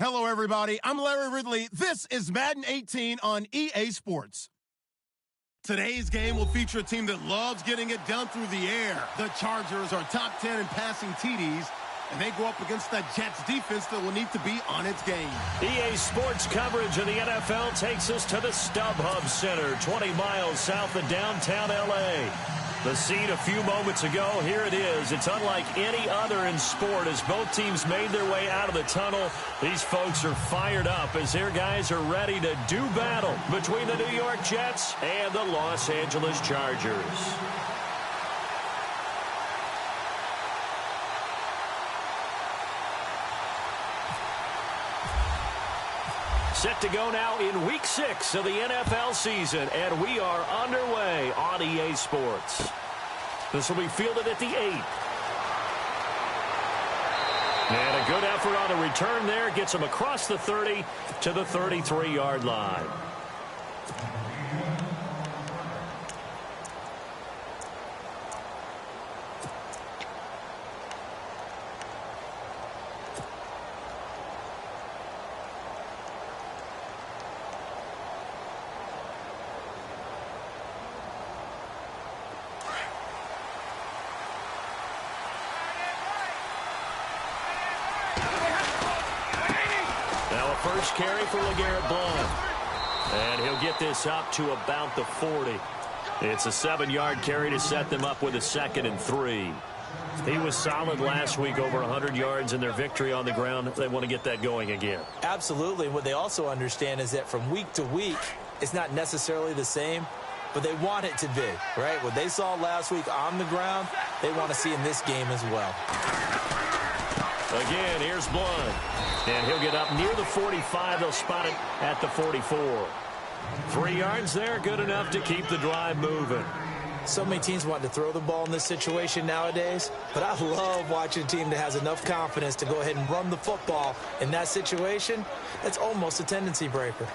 Hello, everybody. I'm Larry Ridley. This is Madden 18 on EA Sports. Today's game will feature a team that loves getting it done through the air. The Chargers are top 10 in passing TDs, and they go up against that Jets defense that will need to be on its game. EA Sports coverage of the NFL takes us to the StubHub Center, 20 miles south of downtown L.A. The scene a few moments ago, here it is. It's unlike any other in sport as both teams made their way out of the tunnel. These folks are fired up as their guys are ready to do battle between the New York Jets and the Los Angeles Chargers. Set to go now in Week 6 of the NFL season, and we are underway on EA Sports. This will be fielded at the 8. And a good effort on the return there. Gets him across the 30 to the 33-yard line. First carry for LeGarrette Blount. And he'll get this up to about the 40. It's a 7-yard carry to set them up with a 2nd and 3. He was solid last week, over 100 yards in their victory on the ground. They want to get that going again. Absolutely. What they also understand is that from week to week, it's not necessarily the same, but they want it to be, right? What they saw last week on the ground, they want to see in this game as well. Again, here's Blount. And he'll get up near the 45. They'll spot it at the 44. 3 yards there, good enough to keep the drive moving. So many teams want to throw the ball in this situation nowadays, but I love watching a team that has enough confidence to go ahead and run the football in that situation. That's almost a tendency breaker.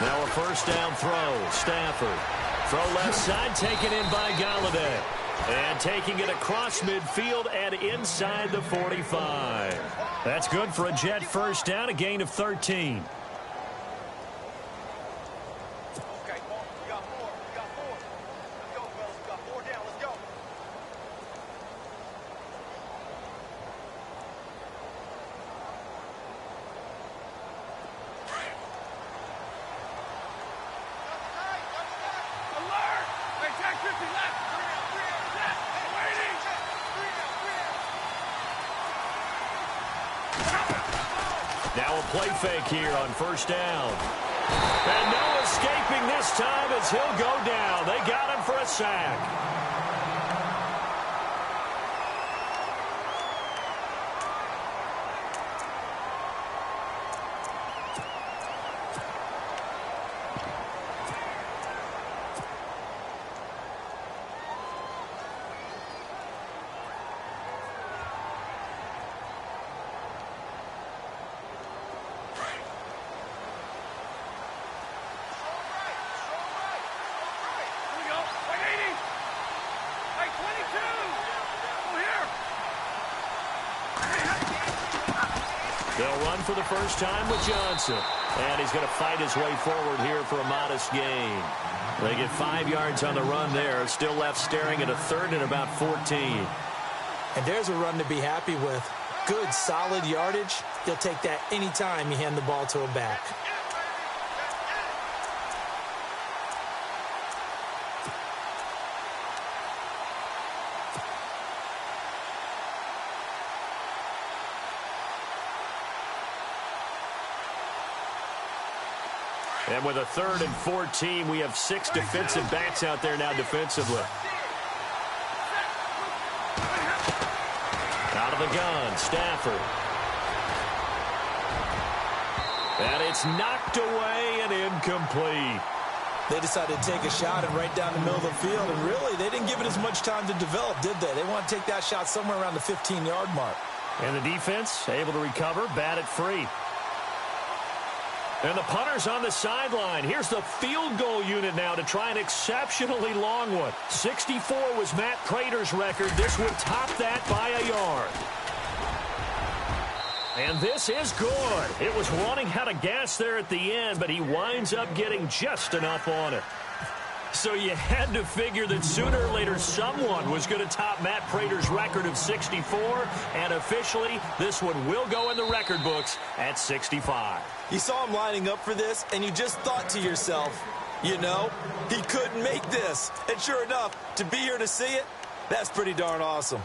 Now a first down throw. Stafford. Throw left side, taken in by Galladay. And taking it across midfield and inside the 45. That's good for a Jet first down, a gain of 13. Now a play fake here on first down. And no escaping this time as he'll go down. They got him for a sack. They'll run for the first time with Johnson. And he's going to fight his way forward here for a modest gain. They get 5 yards on the run there. Still left staring at a 3rd and about 14. And there's a run to be happy with. Good, solid yardage. You'll take that anytime you hand the ball to a back. And with a 3rd and 14, we have 6 defensive backs out there now defensively. Out of the gun, Stafford. And it's knocked away and incomplete. They decided to take a shot and right down the middle of the field, and really, they didn't give it as much time to develop, did they? They want to take that shot somewhere around the 15-yard mark. And the defense able to recover, bat it free. And the punter's on the sideline. Here's the field goal unit now to try an exceptionally long one. 64 was Matt Prater's record. This would top that by a yard. And this is good. It was running out of gas there at the end, but he winds up getting just enough on it. So you had to figure that sooner or later someone was going to top Matt Prater's record of 64, and officially this one will go in the record books at 65. You saw him lining up for this, and you just thought to yourself, you know, he couldn't make this. And sure enough, to be here to see it, that's pretty darn awesome.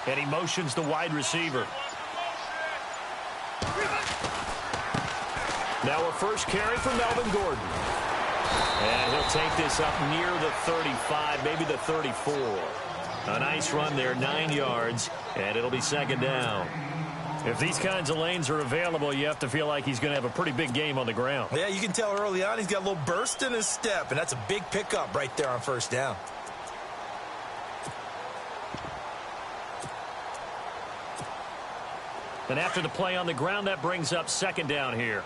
And he motions the wide receiver. Now a first carry for Melvin Gordon. And he'll take this up near the 35, maybe the 34. A nice run there, 9 yards, and it'll be second down. If these kinds of lanes are available, you have to feel like he's going to have a pretty big game on the ground. Yeah, you can tell early on he's got a little burst in his step, and that's a big pickup right there on first down. And after the play on the ground, that brings up second down here.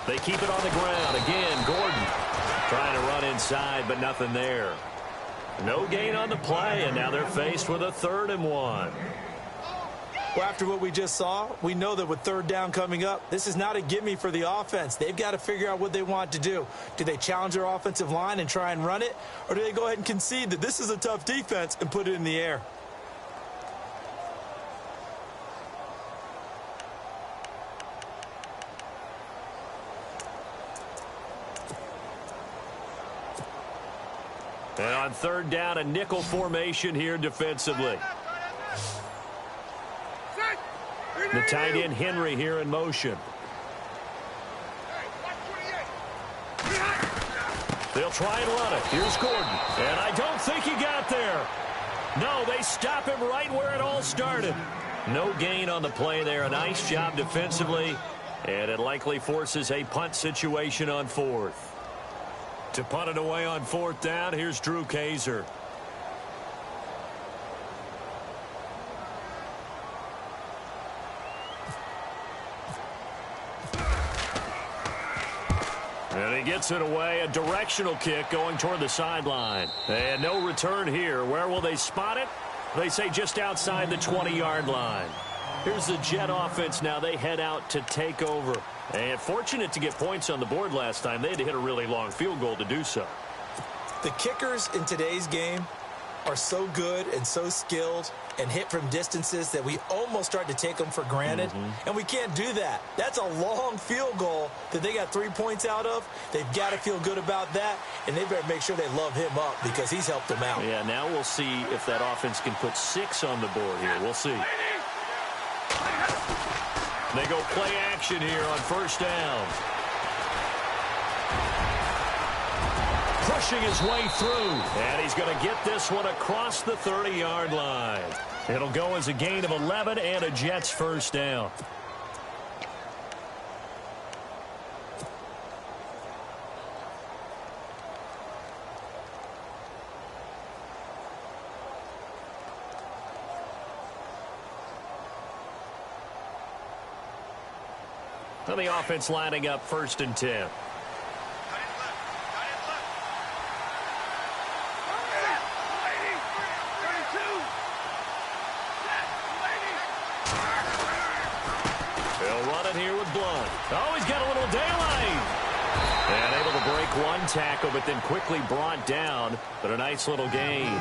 They keep it on the ground. Again, Gordon trying to run inside, but nothing there. No gain on the play, and now they're faced with a 3rd and 1. Well, after what we just saw, we know that with third down coming up, this is not a gimme for the offense. They've got to figure out what they want to do. Do they challenge their offensive line and try and run it? Or do they go ahead and concede that this is a tough defense and put it in the air? And on third down, a nickel formation here defensively. The tight end, Henry, here in motion. They'll try and run it. Here's Gordon. And I don't think he got there. No, they stop him right where it all started. No gain on the play there. A nice job defensively. And it likely forces a punt situation on 4th. To punt it away on 4th down, here's Drew Kaiser. And he gets it away, a directional kick going toward the sideline. And no return here. Where will they spot it? They say just outside the 20-yard line. Here's the Jet offense now. They head out to take over. And fortunate to get points on the board last time. They had to hit a really long field goal to do so. The kickers in today's game are so good and so skilled and hit from distances that we almost start to take them for granted. And we can't do that. That's a long field goal that they got 3 points out of. They've got to feel good about that, and they better make sure they love him up because he's helped them out. Yeah, now we'll see if that offense can put 6 on the board here. We'll see. They go play action here on first down. Pushing his way through, and he's going to get this one across the 30-yard line. It'll go as a gain of 11 and a Jets first down. And the offense lining up 1st and 10. They'll run it here with Blunt. Oh, he's got a little daylight. And able to break one tackle, but then quickly brought down. But a nice little gain.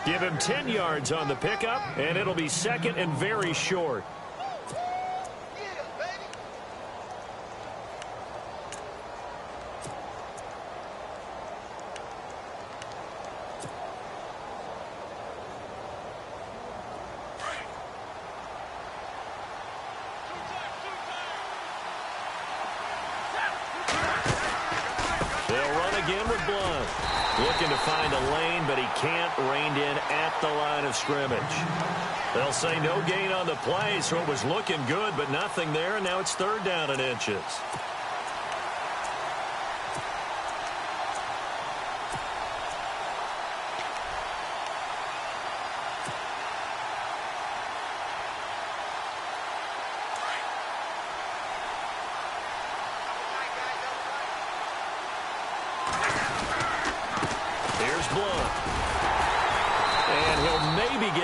Give him 10 yards on the pickup, and it'll be second and very short. Looking to find a lane, but he can't. Reined in at the line of scrimmage. They'll say no gain on the play, so it was looking good, but nothing there, and now it's third down and inches.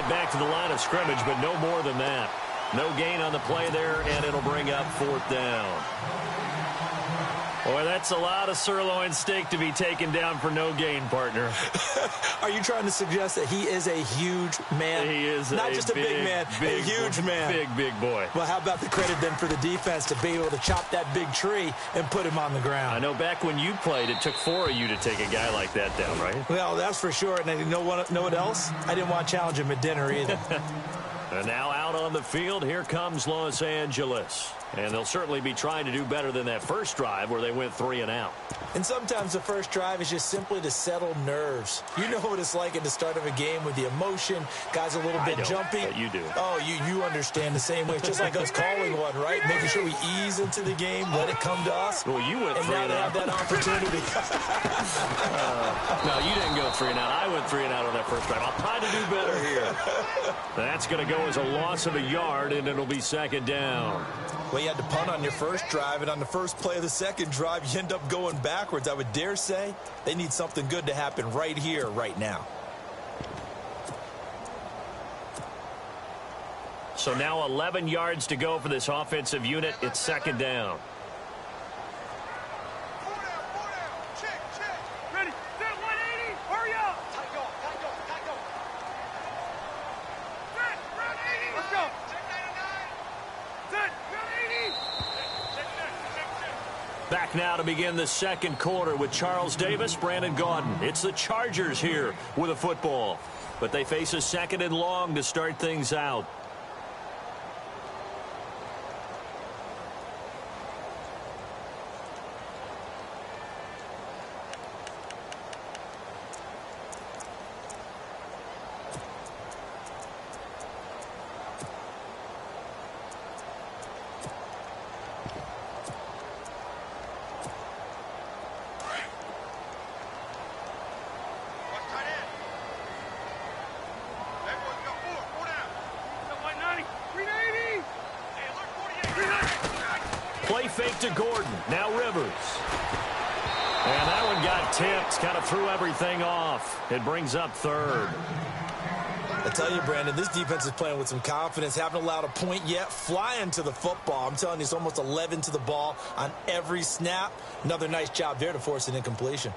Back to the line of scrimmage, but no more than that. No gain on the play there, and it'll bring up fourth down. Boy, that's a lot of sirloin steak to be taken down for no gain, partner. Are you trying to suggest that he is a huge man? He is not just a big man, a huge man. Big boy. Well, how about the credit then for the defense to be able to chop that big tree and put him on the ground? I know back when you played, it took 4 of you to take a guy like that down, right? Well, that's for sure. And you know what else? I didn't want to challenge him at dinner either. And now out on the field, here comes Los Angeles. And they'll certainly be trying to do better than that first drive where they went 3 and out. And sometimes the first drive is just simply to settle nerves. You know what it's like at the start of a game with the emotion. Guys a little bit jumpy. But you do. Oh, you understand the same way. It's just like us calling one, right? Making sure we ease into the game, let it come to us. Well, you went 3 and out. And now they have that opportunity. No, you didn't go 3 and out. I went 3 and out on that first drive. I'll try to do better here. That's going to go as a loss of a yard, and it'll be second down. Well, you had to punt on your first drive, and on the first play of the second drive, you end up going backwards. I would dare say they need something good to happen right here, right now. So now 11 yards to go for this offensive unit. It's second down. Back now to begin the second quarter with Charles Davis, Brandon Gaudin. It's the Chargers here with a football. But they face a second and long to start things out. Play fake to Gordon. Now Rivers. And that one got tipped. Kind of threw everything off. It brings up third. I tell you, Brandon, this defense is playing with some confidence. Haven't allowed a point yet. Flying to the football. I'm telling you, it's almost 11 to the ball on every snap. Another nice job there to force an incompletion.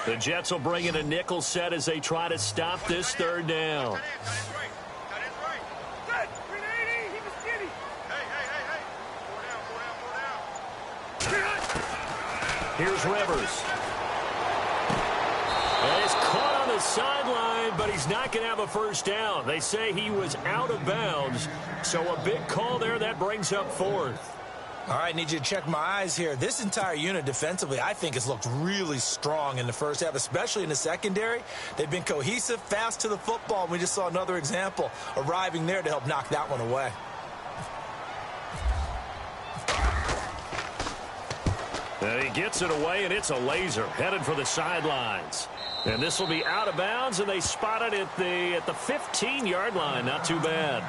The Jets will bring in a nickel set as they try to stop this third down. Here's Rivers. And he's caught on the sideline, but he's not going to have a first down. They say he was out of bounds, so a big call there. That brings up fourth. All right, need you to check my eyes here. This entire unit defensively, I think, has looked really strong in the first half, especially in the secondary. They've been cohesive, fast to the football. We just saw another example arriving there to help knock that one away. And he gets it away, and it's a laser headed for the sidelines. And this will be out of bounds, and they spot it at the 15-yard line. Not too bad.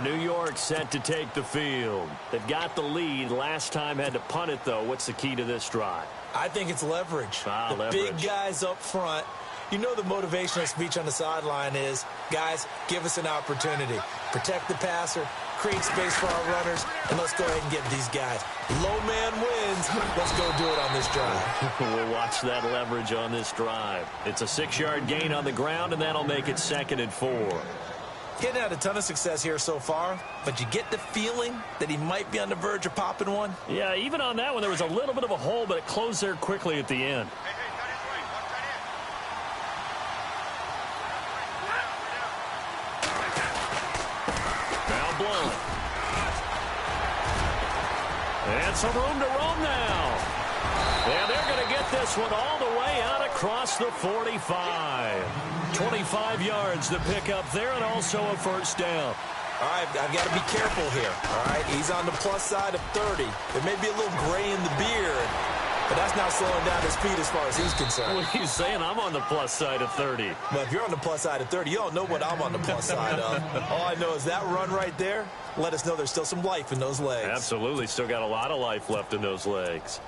New York set to take the field. They've got the lead. Last time had to punt it, though. What's the key to this drive? I think it's leverage. Leverage. Big guys up front. You know the motivational speech on the sideline is, guys, give us an opportunity. Protect the passer, create space for our runners, and let's go ahead and get these guys. Low man wins. Let's go do it on this drive. We'll watch that leverage on this drive. It's a 6-yard gain on the ground, and that'll make it 2nd and 4. Getting had a ton of success here so far, but you get the feeling that he might be on the verge of popping one. Yeah, even on that one, there was a little bit of a hole, but it closed there quickly at the end. Foul blown. And some room to roam now. And they're going to get this one all the way out across the 45. 25 yards to pick up there, and also a first down. All right, I've got to be careful here. All right, he's on the plus side of 30. There may be a little gray in the beard, but that's not slowing down his speed as far as he's concerned. What are you saying? I'm on the plus side of 30. But if you're on the plus side of 30, you don't know what I'm on the plus side of. All I know is that run right there let us know there's still some life in those legs. Absolutely. Still got a lot of life left in those legs.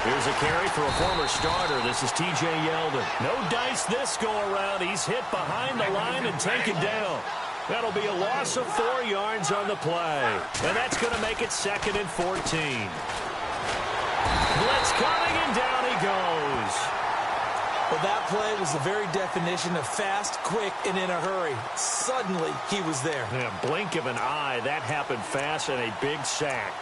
Here's a carry for a former starter. This is T.J. Yeldon. No dice this go-around. He's hit behind the line and taken down. That'll be a loss of 4 yards on the play. And that's going to make it 2nd and 14. Blitz coming, and down he goes. Well, that play was the very definition of fast, quick, and in a hurry. Suddenly, he was there. Yeah, blink of an eye. That happened fast, and a big sack.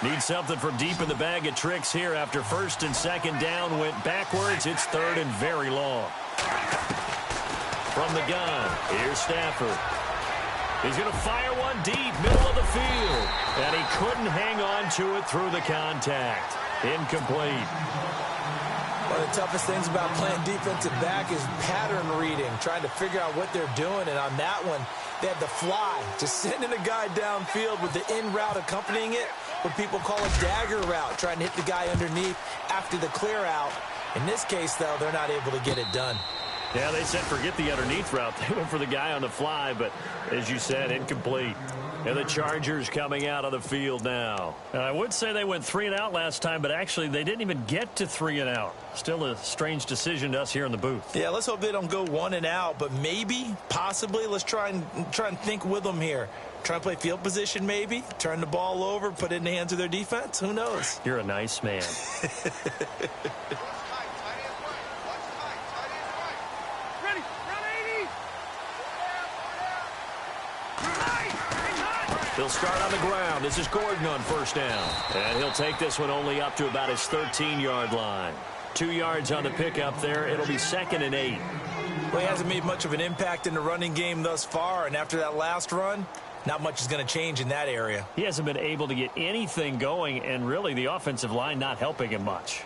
Need something from deep in the bag of tricks here after 1st and 2nd down went backwards. It's 3rd and very long. From the gun, here's Stafford. He's going to fire one deep, middle of the field. And he couldn't hang on to it through the contact. Incomplete. One of the toughest things about playing defensive back is pattern reading, trying to figure out what they're doing. And on that one, they had the fly, just sending a guy downfield with the in route accompanying it. What people call a dagger route, trying to hit the guy underneath after the clear out. In this case, though, they're not able to get it done. Yeah, they said forget the underneath route. They went for the guy on the fly, but as you said, incomplete. And the Chargers coming out of the field now. I would say they went 3 and out last time, but actually they didn't even get to 3 and out. Still a strange decision to us here in the booth. Yeah, let's hope they don't go 1 and out, but maybe, possibly, let's try and think with them here. Try and play field position maybe, turn the ball over, put it in the hands of their defense. Who knows? You're a nice man. He'll start on the ground. This is Gordon on 1st down. And he'll take this one only up to about his 13-yard line. 2 yards on the pickup there. It'll be 2nd and 8. Well, he hasn't made much of an impact in the running game thus far, and after that last run, not much is going to change in that area. He hasn't been able to get anything going, and really the offensive line not helping him much.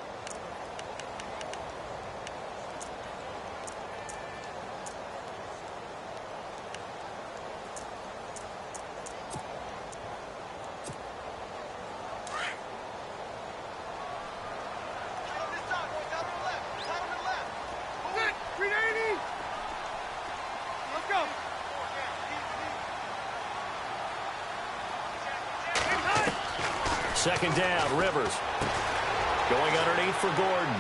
Second down, Rivers. Going underneath for Gordon.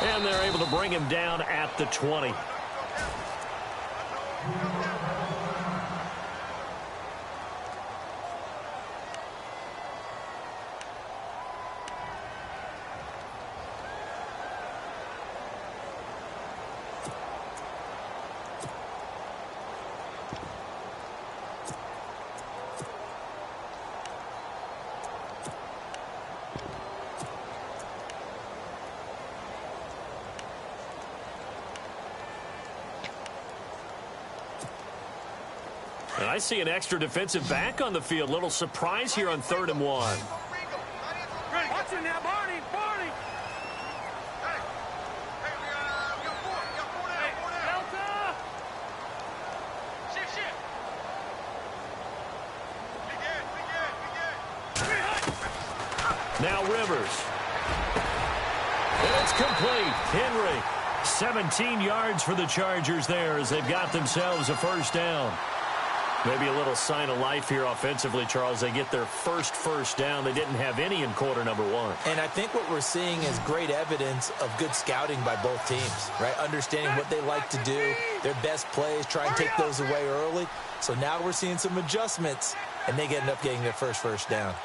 And they're able to bring him down at the 20. And I see an extra defensive back on the field. Little surprise here on 3rd and 1. Watch it now, Barney. Barney. Delta. Shift. Now Rivers. And it's complete. Henry. 17 yards for the Chargers there as they've got themselves a first down. Maybe a little sign of life here offensively, Charles. They get their first down. They didn't have any in quarter number 1. And I think what we're seeing is great evidence of good scouting by both teams, right? Understanding what they like to do, their best plays, try and take those away early. So now we're seeing some adjustments, and they end up getting their first down.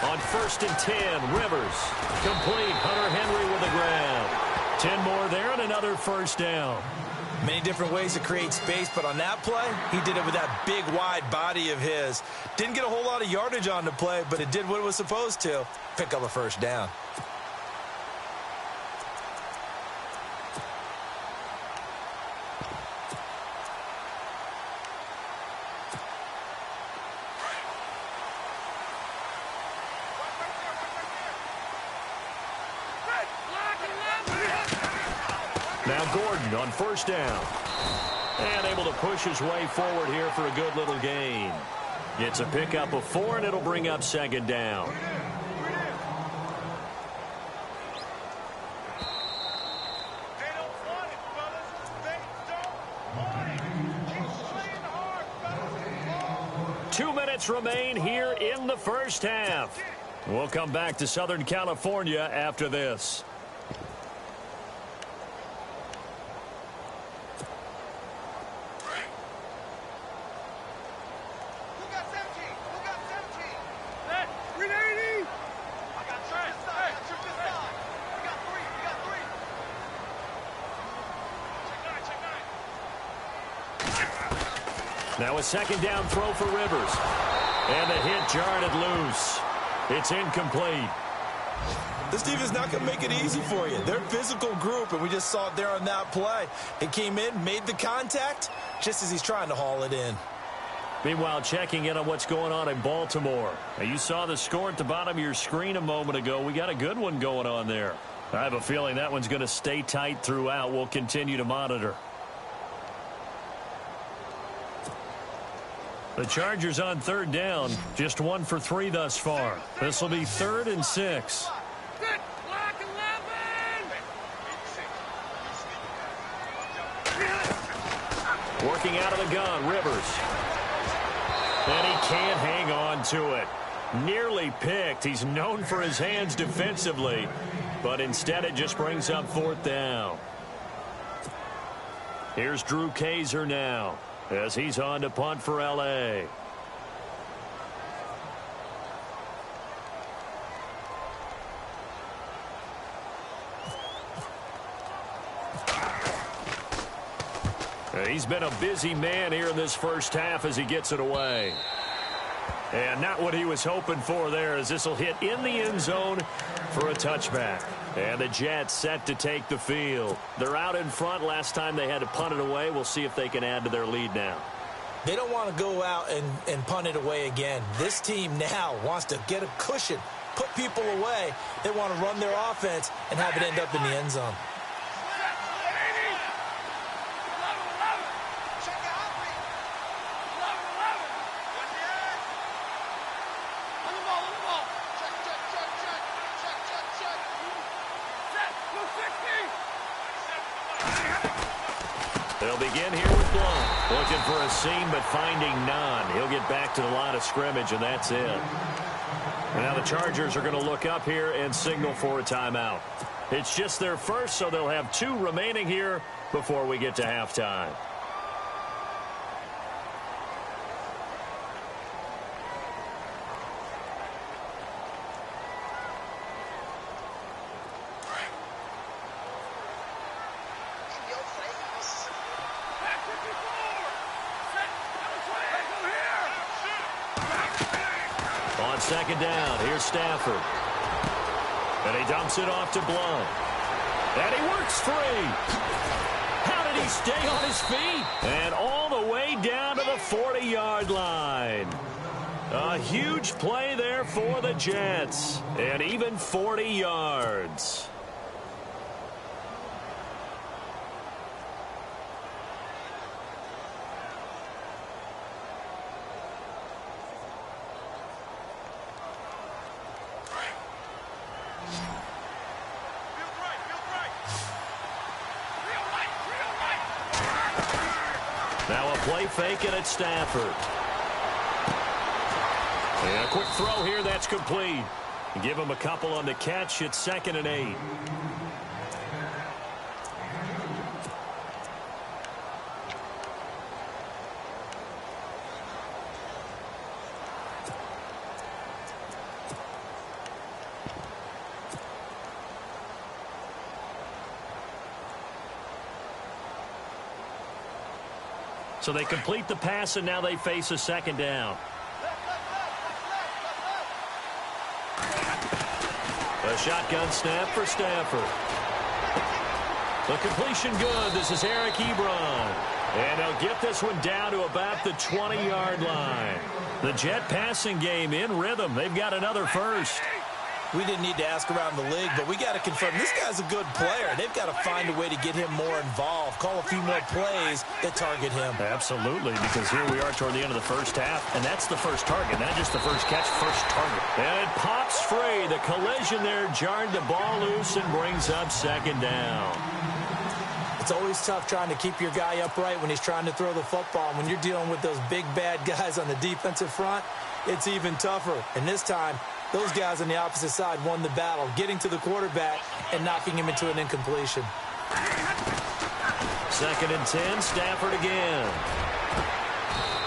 On 1st and 10, Rivers. Complete. Hunter Henry with the grab. 10 more there and another first down. Many different ways to create space, but on that play, he did it with that big, wide body of his. Didn't get a whole lot of yardage on the play, but it did what it was supposed to. Pick up a first down. Now Gordon on 1st down. And able to push his way forward here for a good little gain. It's a pickup of 4, and it'll bring up 2nd down. They don't want it, fellas. They don't want it. Keep playing hard, fellas. 2 minutes remain here in the first half. We'll come back to Southern California after this. Now a 2nd down throw for Rivers. And the hit jarred it loose. It's incomplete. This team is not going to make it easy for you. They're a physical group, and we just saw it there on that play. It came in, made the contact, just as he's trying to haul it in. Meanwhile, checking in on what's going on in Baltimore. Now, you saw the score at the bottom of your screen a moment ago. We got a good one going on there. I have a feeling that one's going to stay tight throughout. We'll continue to monitor. The Chargers on 3rd down, just 1 for 3 thus far. This will be 3rd and 6. Good. Block 11. Working out of the gun, Rivers. And he can't hang on to it. Nearly picked. He's known for his hands defensively, but instead it just brings up 4th down. Here's Drew Kaiser now, as he's on to punt for L.A. He's been a busy man here in this first half as he gets it away. And not what he was hoping for there, as this will hit in the end zone for a touchback. And the Jets set to take the field. They're out in front. Last time they had to punt it away. We'll see if they can add to their lead now. They don't want to go out and punt it away again. This team now wants to get a cushion, put people away. They want to run their offense and have it end up in the end zone. They'll begin here with Blount. Looking for a seam, but finding none. He'll get back to the line of scrimmage, and that's it. And now the Chargers are going to look up here and signal for a timeout. It's just their first, so they'll have 2 remaining here before we get to halftime. On 2nd down, here's Stafford. And he dumps it off to Blount. And he works free. How did he stay on his feet? And all the way down to the 40-yard line. A huge play there for the Jets. And even 40 yards. Now a play fake it at Stafford. And a quick throw here, that's complete. Give him a couple on the catch. It's 2nd and 8. So they complete the pass, and now they face a 2nd down. A shotgun snap for Stafford. The completion good. This is Eric Ebron. And they'll get this one down to about the 20-yard line. The Jet passing game in rhythm. They've got another first. We didn't need to ask around the league, but we got to confirm this guy's a good player. They've got to find a way to get him more involved, call a few more plays that target him. Absolutely, because here we are toward the end of the first half, and that's the first target, not just the first catch, first target. And it pops free. The collision there jarred the ball loose and brings up 2nd down. It's always tough trying to keep your guy upright when he's trying to throw the football. When you're dealing with those big, bad guys on the defensive front, it's even tougher. And this time, those guys on the opposite side won the battle, getting to the quarterback and knocking him into an incompletion. 2nd and 10, Stafford again.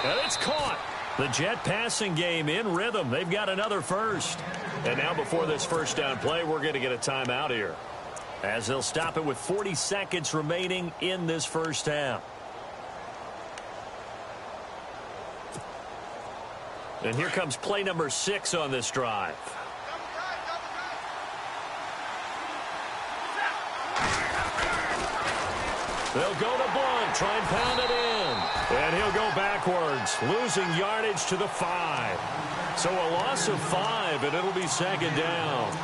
And it's caught. The Jet passing game in rhythm. They've got another first. And now before this first down play, we're going to get a timeout here, as they'll stop it with 40 seconds remaining in this first half. And here comes play number 6 on this drive. They'll go to Blunt, try and pound it in. And he'll go backwards, losing yardage to the 5. So a loss of 5, and it'll be 2nd down.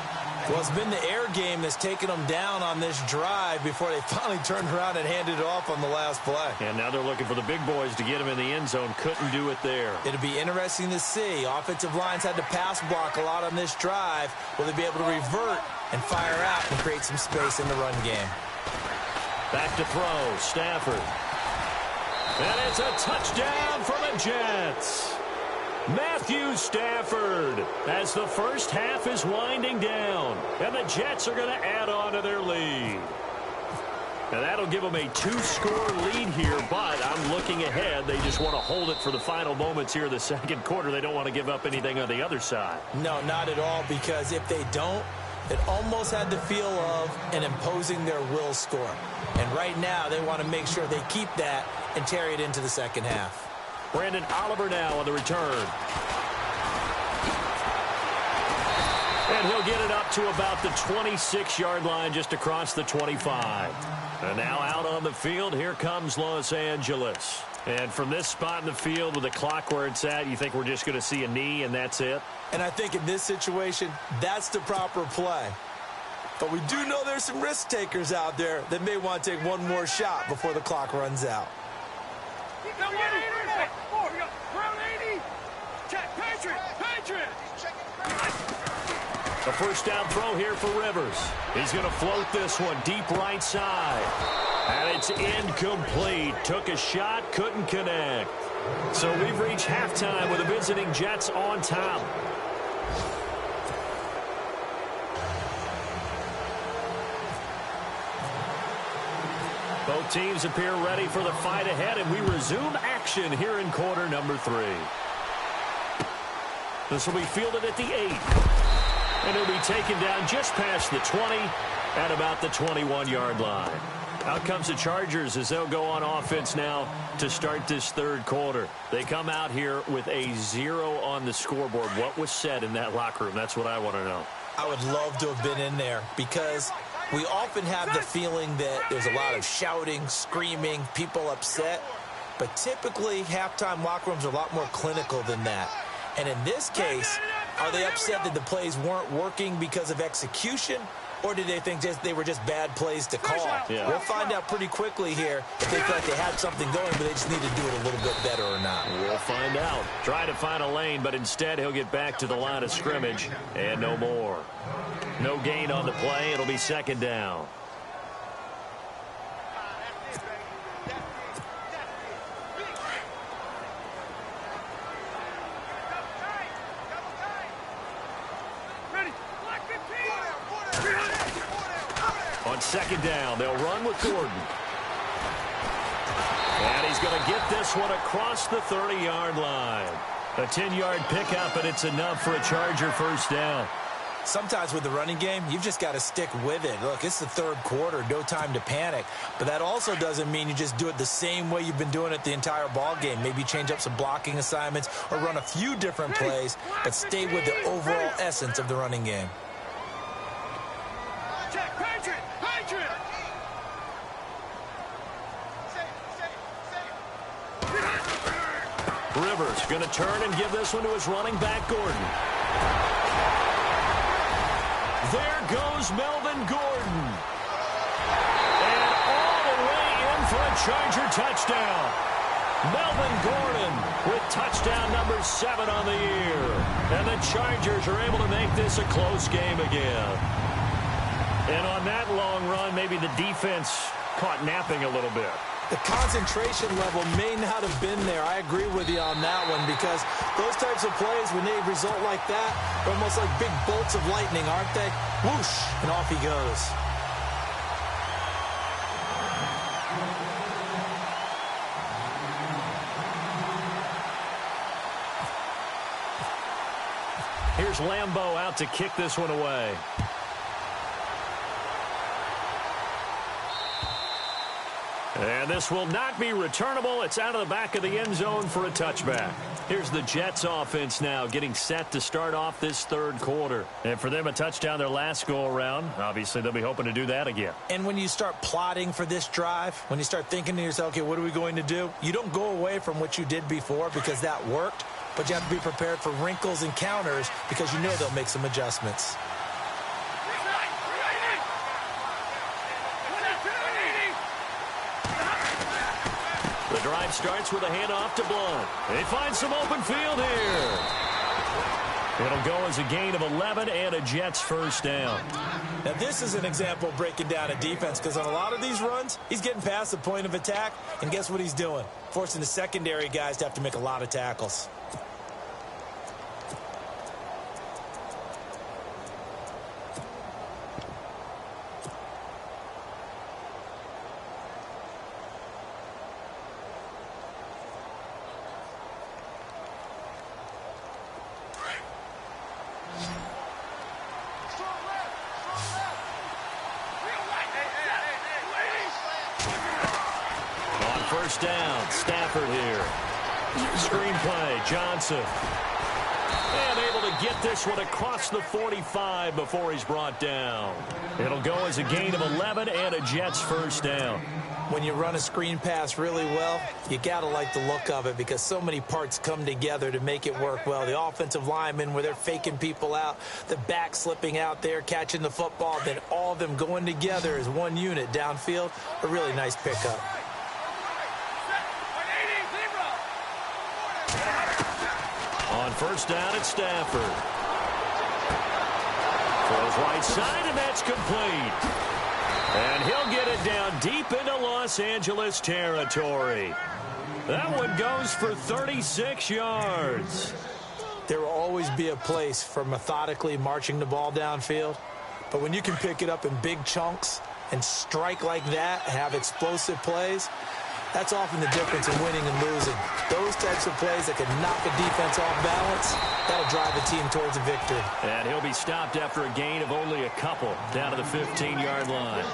Well, it's been the air game that's taken them down on this drive before they finally turned around and handed it off on the last play. And now they're looking for the big boys to get him in the end zone. Couldn't do it there. It'll be interesting to see. Offensive lines had to pass block a lot on this drive. Will they be able to revert and fire out and create some space in the run game? Back to throw, Stafford. And it's a touchdown for the Jets. Matthew Stafford, as the first half is winding down, and the Jets are going to add on to their lead. And that'll give them a 2-score lead here, but I'm looking ahead. They just want to hold it for the final moments here in the second quarter. They don't want to give up anything on the other side. No, not at all, because if they don't, it almost had the feel of an imposing their will score. And right now, they want to make sure they keep that and carry it into the second half. Brandon Oliver now on the return. And he'll get it up to about the 26-yard line, just across the 25. And now out on the field, here comes Los Angeles. And from this spot in the field with the clock where it's at, you think we're just going to see a knee and that's it? And I think in this situation, that's the proper play. But we do know there's some risk takers out there that may want to take one more shot before the clock runs out. A first down throw here for Rivers. He's going to float this one deep right side. And it's incomplete. Took a shot, couldn't connect. So we've reached halftime with the visiting Jets on top. Both teams appear ready for the fight ahead, and we resume action here in quarter number 3. This will be fielded at the 8. And it'll be taken down just past the 20 at about the 21-yard line. Out comes the Chargers as they'll go on offense now to start this third quarter. They come out here with a 0 on the scoreboard. What was said in that locker room? That's what I want to know. I would love to have been in there because We often have the feeling that there's a lot of shouting, screaming, people upset. But typically, halftime locker rooms are a lot more clinical than that. And in this case, are they upset that the plays weren't working because of execution? Or do they think they were just bad plays to call? Yeah. We'll find out pretty quickly here if they feel like they had something going, but they just need to do it a little bit better or not. We'll find out. Try to find a lane, but instead he'll get back to the line of scrimmage and no more. No gain on the play. It'll be second down. On second down, they'll run with Gordon. And he's going to get this one across the 30-yard line. A 10-yard pickup, and it's enough for a Charger first down. Sometimes with the running game, you've just got to stick with it. Look, it's the third quarter, no time to panic. But that also doesn't mean you just do it the same way you've been doing it the entire ball game. Maybe change up some blocking assignments or run a few different plays, but stay with the overall essence of the running game. Rivers going to turn and give this one to his running back, Gordon. There goes Melvin Gordon. And all the way in for a Charger touchdown. Melvin Gordon with touchdown number 7 on the year. And the Chargers are able to make this a close game again. And on that long run, maybe the defense caught napping a little bit. The concentration level may not have been there. I agree with you on that one because those types of plays, when they result like that, they're almost like big bolts of lightning, aren't they? Whoosh, and off he goes. Here's Lambeau out to kick this one away. And this will not be returnable. It's out of the back of the end zone for a touchback. Here's the Jets offense now getting set to start off this third quarter. And for them, a touchdown their last go-around. Obviously, they'll be hoping to do that again. And when you start plotting for this drive, when you start thinking to yourself, okay, what are we going to do? You don't go away from what you did before because that worked, but you have to be prepared for wrinkles and counters because you know they'll make some adjustments. The drive starts with a handoff to Blount. They find some open field here. It'll go as a gain of 11 and a Jets first down. Now, this is an example of breaking down a defense because on a lot of these runs, he's getting past the point of attack, and guess what he's doing? Forcing the secondary guys to have to make a lot of tackles. First down, Stafford here. Screenplay, Johnson. And able to get this one across the 45 before he's brought down. It'll go as a gain of 11 and a Jets first down. When you run a screen pass really well, you got to like the look of it because so many parts come together to make it work well. The offensive linemen where they're faking people out, the back slipping out there, catching the football, then all of them going together as one unit downfield. A really nice pickup. On first down, it's Stafford. Throws right side, and that's complete. And he'll get it down deep into Los Angeles territory. That one goes for 36 yards. There will always be a place for methodically marching the ball downfield. But when you can pick it up in big chunks and strike like that, have explosive plays, that's often the difference in winning and losing. Those types of plays that can knock a defense off balance, that'll drive a team towards a victory. And he'll be stopped after a gain of only a couple down to the 15-yard line.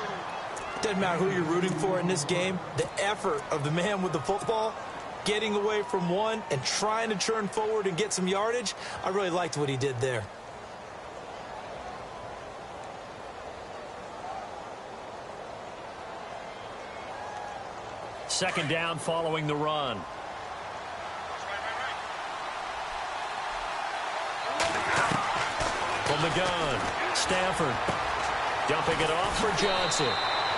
Doesn't matter who you're rooting for in this game, the effort of the man with the football, getting away from one and trying to turn forward and get some yardage, I really liked what he did there. second down following the run. From the gun, Stafford dumping it off for Johnson.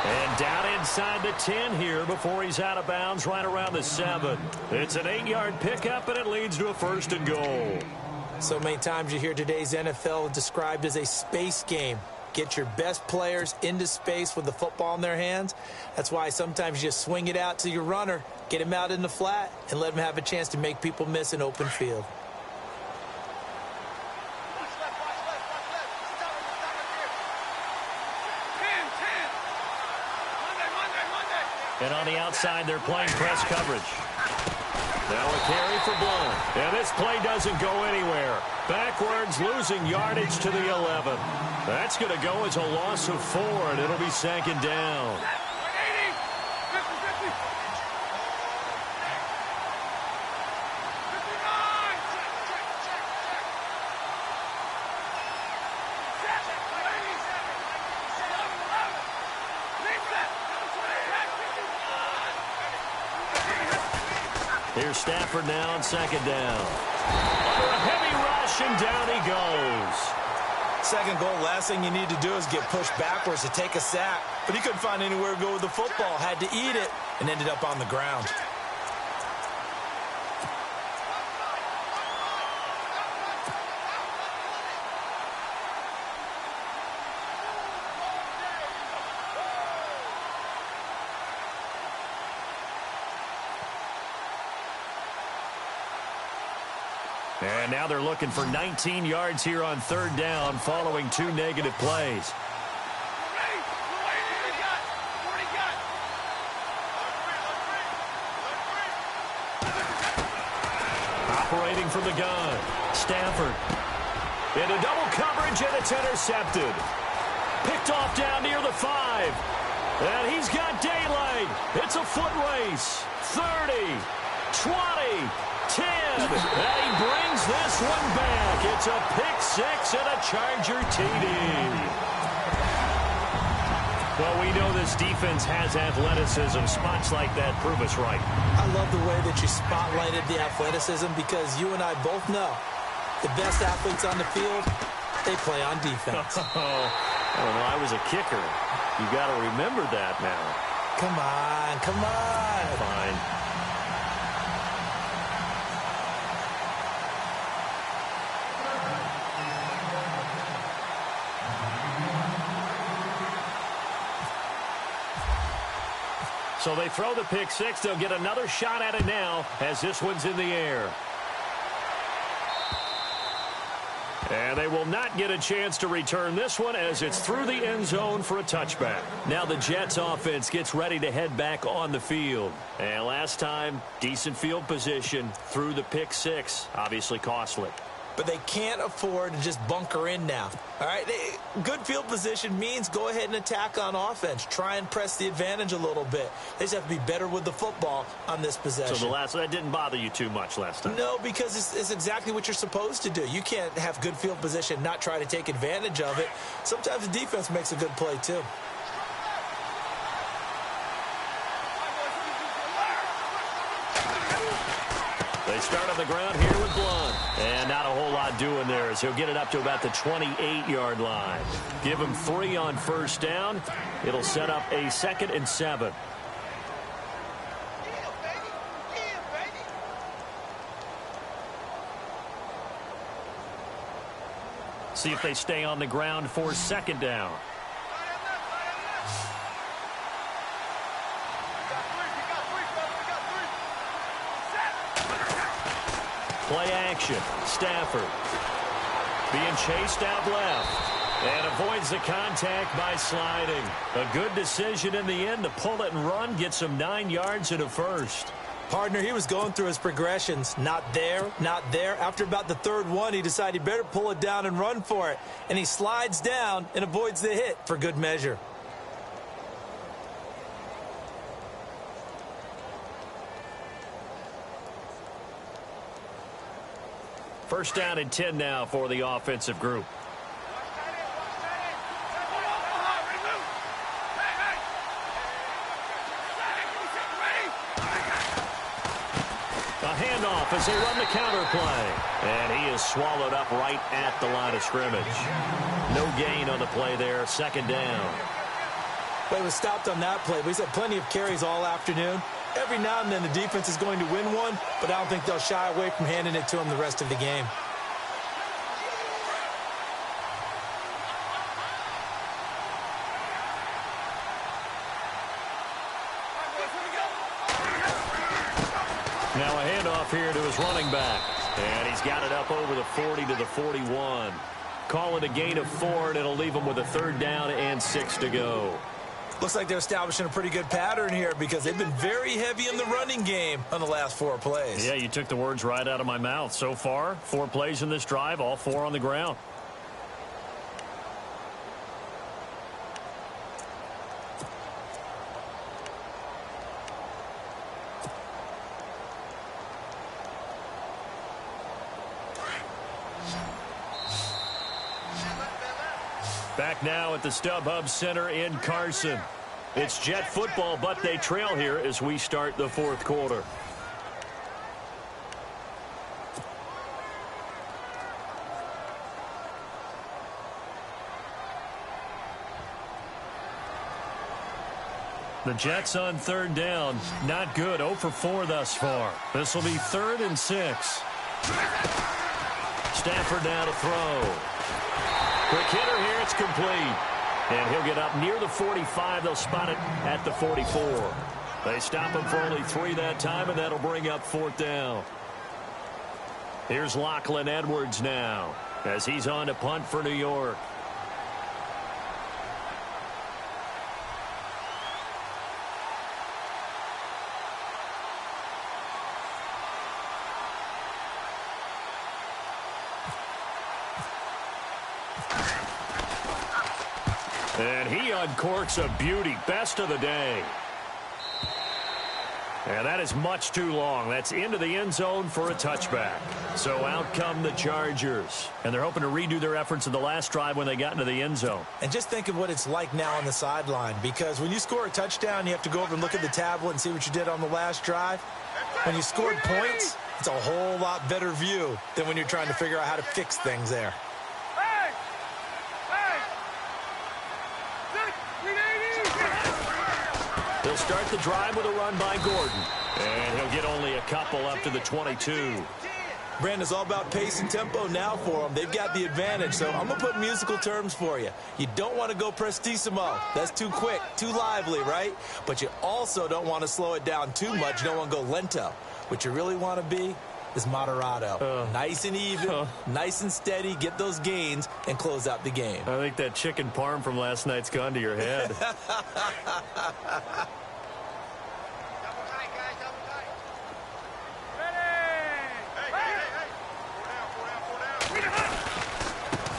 And down inside the 10 here before he's out of bounds right around the 7. It's an 8-yard pickup, and it leads to a 1st and goal. So many times you hear today's NFL described as a space game. Get your best players into space with the football in their hands. That's why sometimes you just swing it out to your runner, get him out in the flat, and let him have a chance to make people miss an open field. And on the outside, they're playing press coverage. Now a carry for Blunt. And this play doesn't go anywhere. Backwards, losing yardage to the 11. That's going to go as a loss of 4, and it'll be 2nd down. Here's Stafford now on 2nd down. Under a heavy rush, and down he goes. 2nd goal, last thing you need to do is get pushed backwards to take a sack. But he couldn't find anywhere to go with the football. Had to eat it and ended up on the ground. And now they're looking for 19 yards here on 3rd down following 2 negative plays. Operating from the gun, Stafford. Into double coverage, and it's intercepted. Picked off down near the 5. And he's got daylight. It's a foot race. 30, 20, 10. And he brings this one back. It's a pick 6 and a Charger TD. Well, we know this defense has athleticism. Spots like that prove us right. I love the way that you spotlighted the athleticism because you and I both know the best athletes on the field, they play on defense. I don't know. I was a kicker. You got to remember that now. Come on, come on. Fine. So they throw the pick 6. They'll get another shot at it now as this one's in the air. And they will not get a chance to return this one as it's through the end zone for a touchback. Now the Jets offense gets ready to head back on the field. And last time, decent field position through the pick 6. Obviously costly. But they can't afford to just bunker in now. All right, good field position means go ahead and attack on offense. Try and press the advantage a little bit. They just have to be better with the football on this possession. So that didn't bother you too much last time? No, because it's exactly what you're supposed to do. You can't have good field position, not try to take advantage of it. Sometimes the defense makes a good play too. They start on the ground here with Blunt. And not a whole lot doing there as he'll get it up to about the 28-yard line. Give him 3 on 1st down. It'll set up a 2nd and 7. See if they stay on the ground for 2nd down. Play action. Stafford being chased out left and avoids the contact by sliding. A good decision in the end to pull it and run. Get some 9 yards and a 1st. Partner, he was going through his progressions. Not there, not there. After about the 3rd one, he decided he better pull it down and run for it. And he slides down and avoids the hit for good measure. First down and 10 now for the offensive group. as they run the counter play. And he is swallowed up right at the line of scrimmage. No gain on the play there, second down. Well, he was stopped on that play, but he's had plenty of carries all afternoon. Every now and then the defense is going to win one, but I don't think they'll shy away from handing it to him the rest of the game. Now a handoff here to his running back. And he's got it up over the 40 to the 41. Call it a gain of 4, and it'll leave him with a third down and 6 to go. Looks like they're establishing a pretty good pattern here because they've been very heavy in the running game on the last 4 plays. Yeah, you took the words right out of my mouth. So far, 4 plays in this drive, all 4 on the ground. Back now at the StubHub Center in Carson. It's Jet football, but they trail here as we start the 4th quarter. The Jets on 3rd down. Not good. 0 for 4 thus far. This will be 3rd and 6. Stafford now to throw. Quick hitter here, it's complete. And he'll get up near the 45. They'll spot it at the 44. They stop him for only 3 that time, and that'll bring up 4th down. Here's Lachlan Edwards now as he's on to punt for New York. And he uncorks a beauty. Best of the day. And that is much too long. That's into the end zone for a touchback. So out come the Chargers. And they're hoping to redo their efforts in the last drive when they got into the end zone. And just think of what it's like now on the sideline. Because when you score a touchdown, you have to go over and look at the tablet and see what you did on the last drive. When you scored points, it's a whole lot better view than when you're trying to figure out how to fix things there. They'll start the drive with a run by Gordon. And he'll get only a couple up to the 22. Brandon, it's all about pace and tempo now for them. They've got the advantage, so I'm going to put musical terms for you. You don't want to go prestissimo. That's too quick, too lively, right? But you also don't want to slow it down too much. You don't want to go lento. What you really want to be is moderato. Nice and even, nice and steady, get those gains, and close out the game. I think that chicken parm from last night's gone to your head.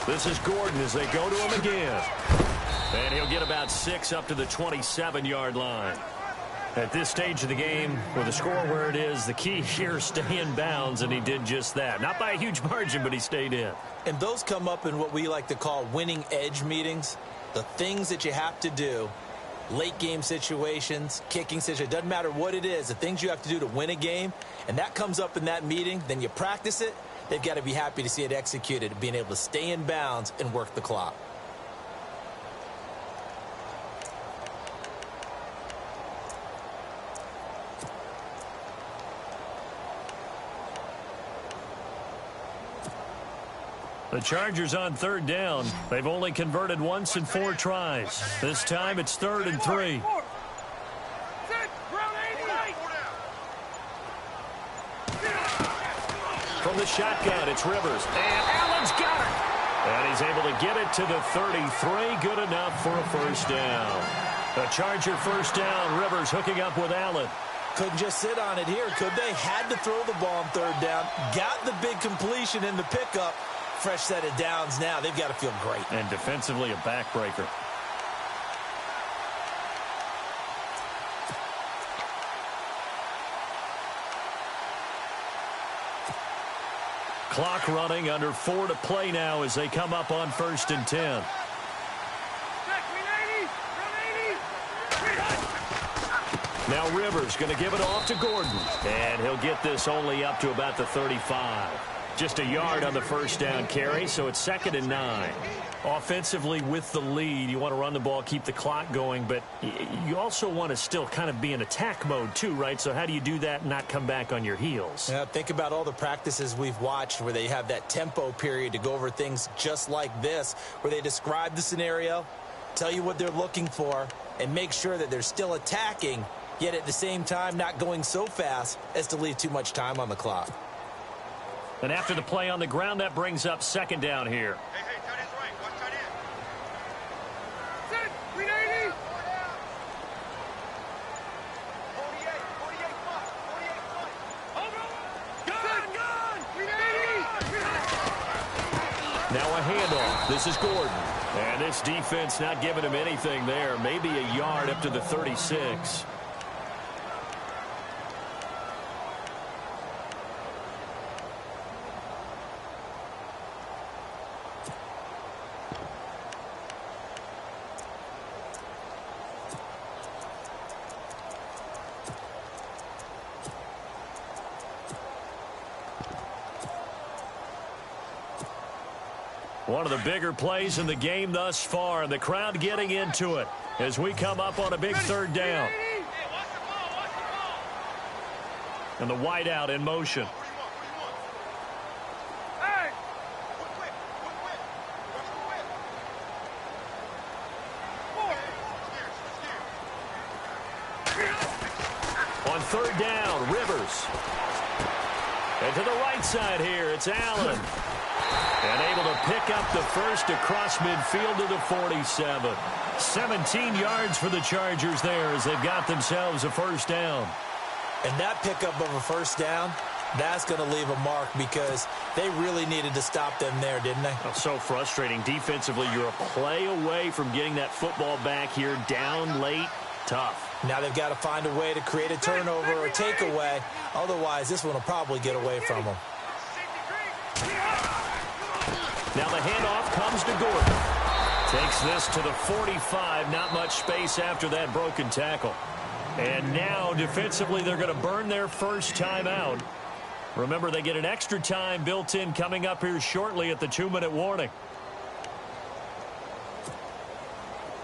This is Gordon as they go to him again. And he'll get about 6 up to the 27-yard line. At this stage of the game, with the score where it is, the key here, stay in bounds, and he did just that. Not by a huge margin, but he stayed in. And those come up in what we like to call winning edge meetings. The things that you have to do, late game situations, kicking situations, doesn't matter what it is, the things you have to do to win a game, and that comes up in that meeting, then you practice it. They've got to be happy to see it executed, being able to stay in bounds and work the clock. The Chargers on 3rd down. They've only converted once in 4 tries. This time it's 3rd and 3. From the shotgun, it's Rivers. And Allen's got it. And he's able to get it to the 33. Good enough for a first down. A Charger first down. Rivers hooking up with Allen. Couldn't just sit on it here, could they? Had to throw the ball on 3rd down. Got the big completion in the pickup. Fresh set of downs now. They've got to feel great. And defensively a backbreaker. Clock running, under 4 to play now as they come up on 1st and 10. Now Rivers going to give it off to Gordon. And he'll get this only up to about the 35. Just a yard on the first down carry, so it's 2nd and 9. Offensively, with the lead, you want to run the ball, keep the clock going, but you also want to still kind of be in attack mode too, right? So how do you do that and not come back on your heels? Yeah, think about all the practices we've watched where they have that tempo period to go over things just like this, where they describe the scenario, tell you what they're looking for, and make sure that they're still attacking, yet at the same time not going so fast as to leave too much time on the clock. And after the play on the ground, that brings up 2nd down here. Hey, tight end's right. Watch tight end. Set. 380. 48 front. 48 front. Over. Gun. 380. Now a handoff. This is Gordon. And this defense not giving him anything there. Maybe a yard up to the 36. One of the bigger plays in the game thus far, and the crowd getting into it as we come up on a big 3rd down. Hey, watch the ball. Watch the ball. And the wideout in motion. What do you want? Hey. Quick. Rush the quick. On 3rd down, Rivers. And to the right side here, it's Allen. And able to pick up the first across midfield to the 47. 17 yards for the Chargers there as they've got themselves a 1st down. And that pickup of a 1st down, that's going to leave a mark because they really needed to stop them there, didn't they? Oh, so frustrating. Defensively, you're a play away from getting that football back here down late. Tough. Now they've got to find a way to create a turnover or takeaway. Otherwise, this one will probably get away from them. Now the handoff comes to Gordon. Takes this to the 45. Not much space after that broken tackle. And now defensively they're going to burn their first time out. Remember, they get an extra time built in coming up here shortly at the 2-minute warning.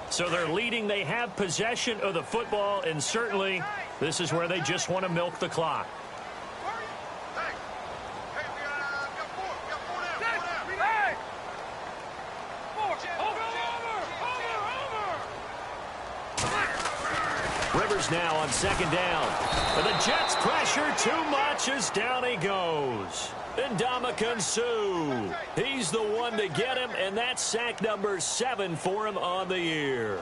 So they're leading. They have possession of the football, and certainly this is where they just want to milk the clock. Rivers now on 2nd down. And the Jets pressure too much as down he goes. And Ndamukong Suh, he's the one to get him, and that's sack number 7 for him on the year.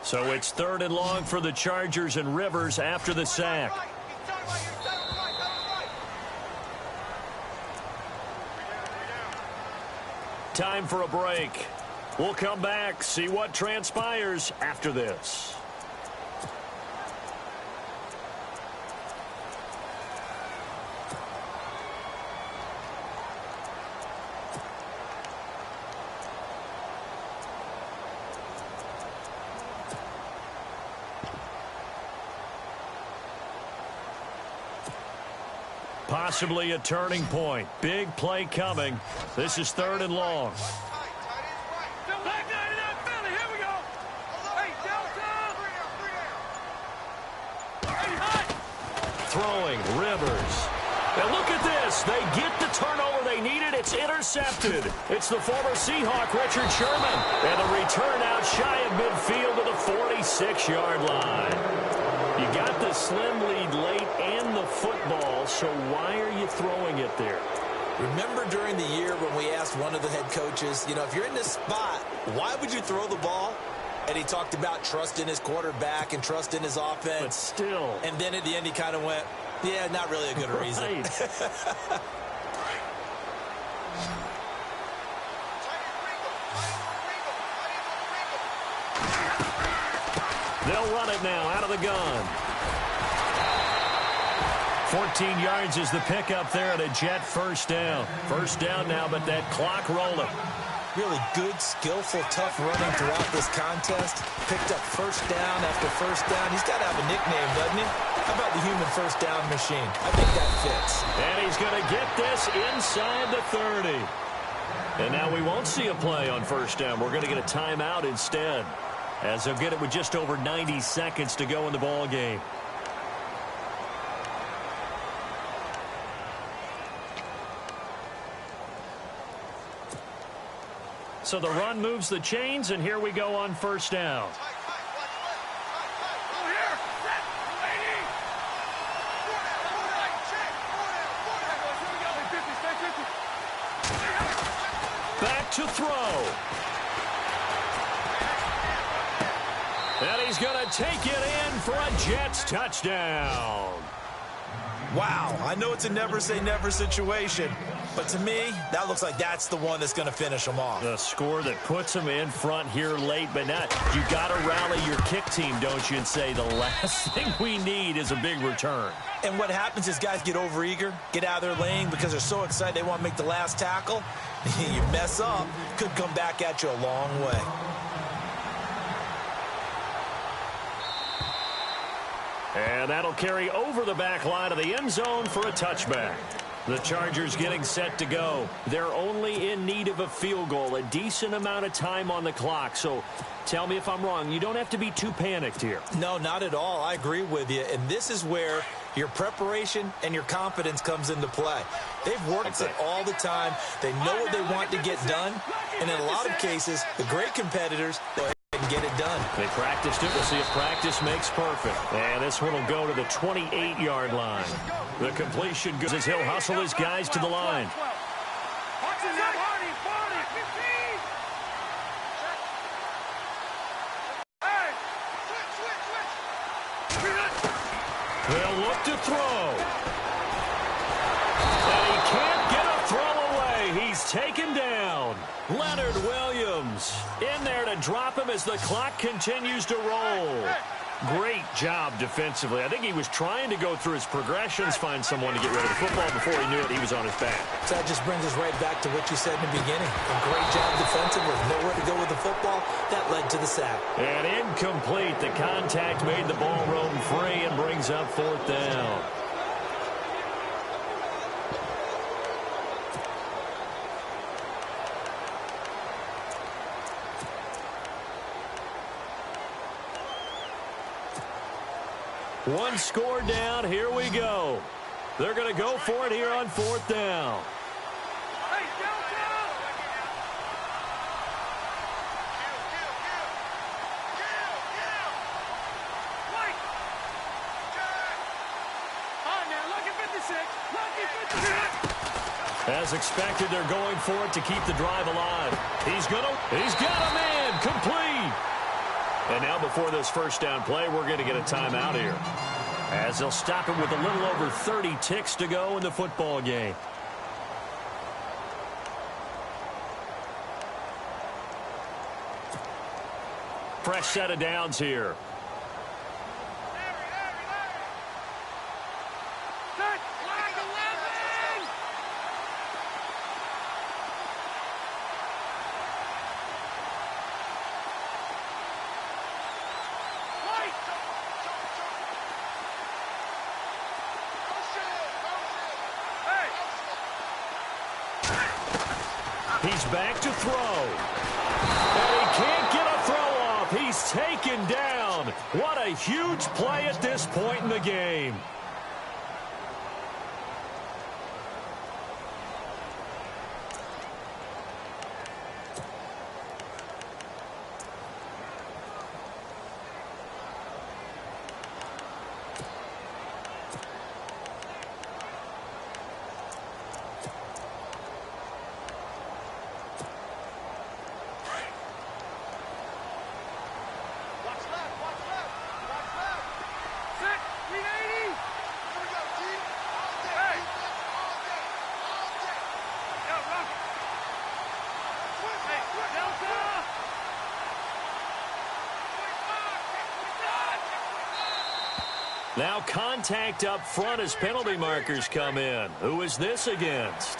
So it's 3rd and long for the Chargers, and Rivers after the sack. Time for a break. We'll come back, see what transpires after this. Possibly a turning point. Big play coming. This is 3rd and long. Throwing, Rivers. And look at this. They get the turnover they needed. It's intercepted. It's the former Seahawk, Richard Sherman. And the return out shy of midfield to the 46-yard line. You got the slim lead late and the football, so why are you throwing it there? Remember during the year when we asked one of the head coaches, you know, if you're in this spot, why would you throw the ball? And he talked about trust in his quarterback and trust in his offense. But still. And then at the end he kind of went, yeah, not really a good reason. They'll run it now out of the gun. 14 yards is the pickup there at a Jet first down. First down now, but that clock rolling. Really good, skillful, tough running throughout this contest. Picked up first down after first down. He's got to have a nickname, doesn't he? How about the human first down machine? I think that fits. And he's going to get this inside the 30. And now we won't see a play on first down. We're going to get a timeout instead, as they'll get it with just over 90 seconds to go in the ball game. So the run moves the chains, and here we go on first down. Back to throw. And he's going to take it in for a Jets touchdown. Wow, I know it's a never-say-never situation, but to me, that looks like that's the one that's going to finish them off. The score that puts them in front here late, but not. You got to rally your kick team, don't you, and say the last thing we need is a big return. And what happens is guys get overeager, get out of their lane because they're so excited they want to make the last tackle. You mess up, could come back at you a long way. And that'll carry over the back line of the end zone for a touchback. The Chargers getting set to go. They're only in need of a field goal, a decent amount of time on the clock. So tell me if I'm wrong. You don't have to be too panicked here. No, not at all. I agree with you. And this is where your preparation and your confidence comes into play. They've worked it all the time. They know what they want to get done. And in a lot of cases, the great competitors, they'll get it done. They practiced it. We'll see if practice makes perfect. And this one will go to the 28-yard line. The completion goes as he'll hustle his guys to the line. They'll look to throw. And he can't get a throw away. He's taken down. Leonard Williams in there to drop him as the clock continues to roll. Great job defensively. I think he was trying to go through his progressions, find someone to get rid of the football. Before he knew it, he was on his back. So that just brings us right back to what you said in the beginning. A great job defensive with nowhere to go with the football. That led to the sack. And incomplete. The contact made the ball roam free and brings up fourth down. One score down. Here we go. They're going to go for it here on fourth down. As expected, they're going for it to keep the drive alive. He's got a man complete. And now before this first down play, we're going to get a timeout here, as they'll stop it with a little over 30 ticks to go in the football game. Fresh set of downs here. He's back to throw. And he can't get a throw off. He's taken down. What a huge play at this point in the game. Now contact up front as penalty markers come in. Who is this against?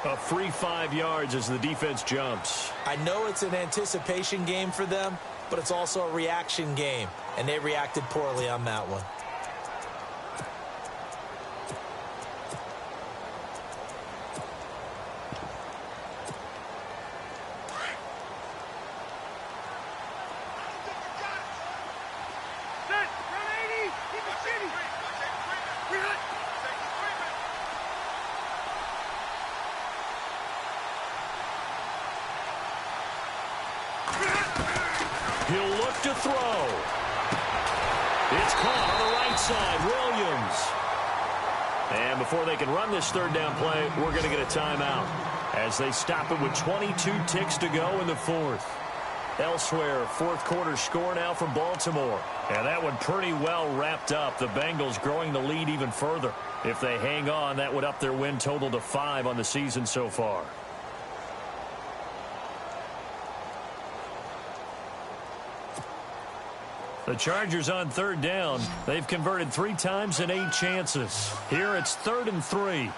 A free 5 yards as the defense jumps. I know it's an anticipation game for them, but it's also a reaction game, and they reacted poorly on that one. He'll look to throw. It's caught on the right side. Williams. And before they can run this third down play, we're going to get a timeout as they stop it with 22 ticks to go in the fourth. Elsewhere, fourth quarter score now from Baltimore. And that one pretty well wrapped up. The Bengals growing the lead even further. If they hang on, that would up their win total to 5 on the season so far. The Chargers on third down. They've converted 3 times in 8 chances. Here it's 3rd and 3.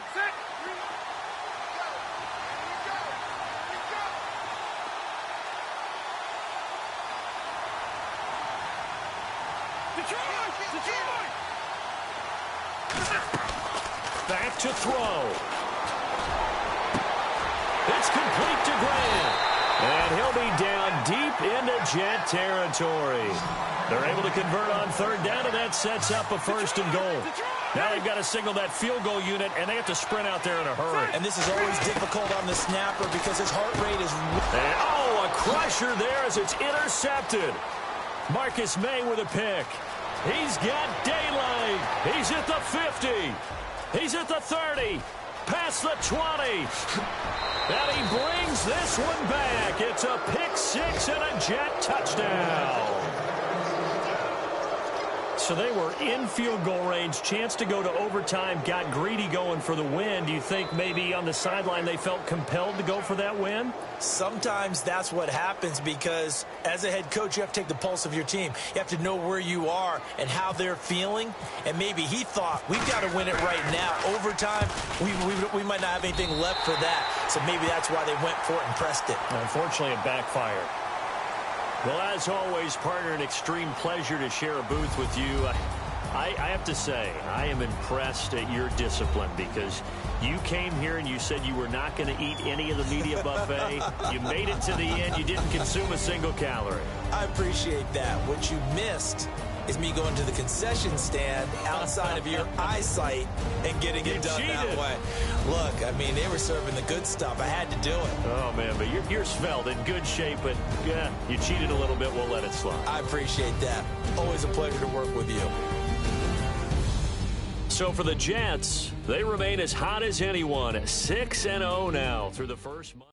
Back to throw. It's complete to Grant. And he'll be down deep into Jet territory. They're able to convert on third down, and that sets up a 1st and goal. Now they've got to signal that field goal unit, and they have to sprint out there in a hurry. And this is always difficult on the snapper because his heart rate is... And, oh, a crusher there as it's intercepted. Marcus May with a pick. He's got daylight. He's at the 50. He's at the 30. Past the 20. And he brings this one back. It's a pick 6 and a Jet touchdown. So they were in field goal range, chance to go to overtime, got greedy going for the win. Do you think maybe on the sideline they felt compelled to go for that win? Sometimes that's what happens because as a head coach, you have to take the pulse of your team. You have to know where you are and how they're feeling. And maybe he thought, we've got to win it right now. Overtime, we might not have anything left for that. So maybe that's why they went for it and pressed it. Unfortunately, it backfired. Well, as always, partner, an extreme pleasure to share a booth with you. I have to say, I am impressed at your discipline because you came here and you said you were not going to eat any of the media buffet. You made it to the end. You didn't consume a single calorie. I appreciate that. What you missed is me going to the concession stand outside of your eyesight and getting it done that way. Look, I mean, they were serving the good stuff. I had to do it. Oh, man, but you're svelte, in good shape, but yeah, you cheated a little bit. We'll let it slide. I appreciate that. Always a pleasure to work with you. So for the Jets, they remain as hot as anyone, 6-0 now through the first month.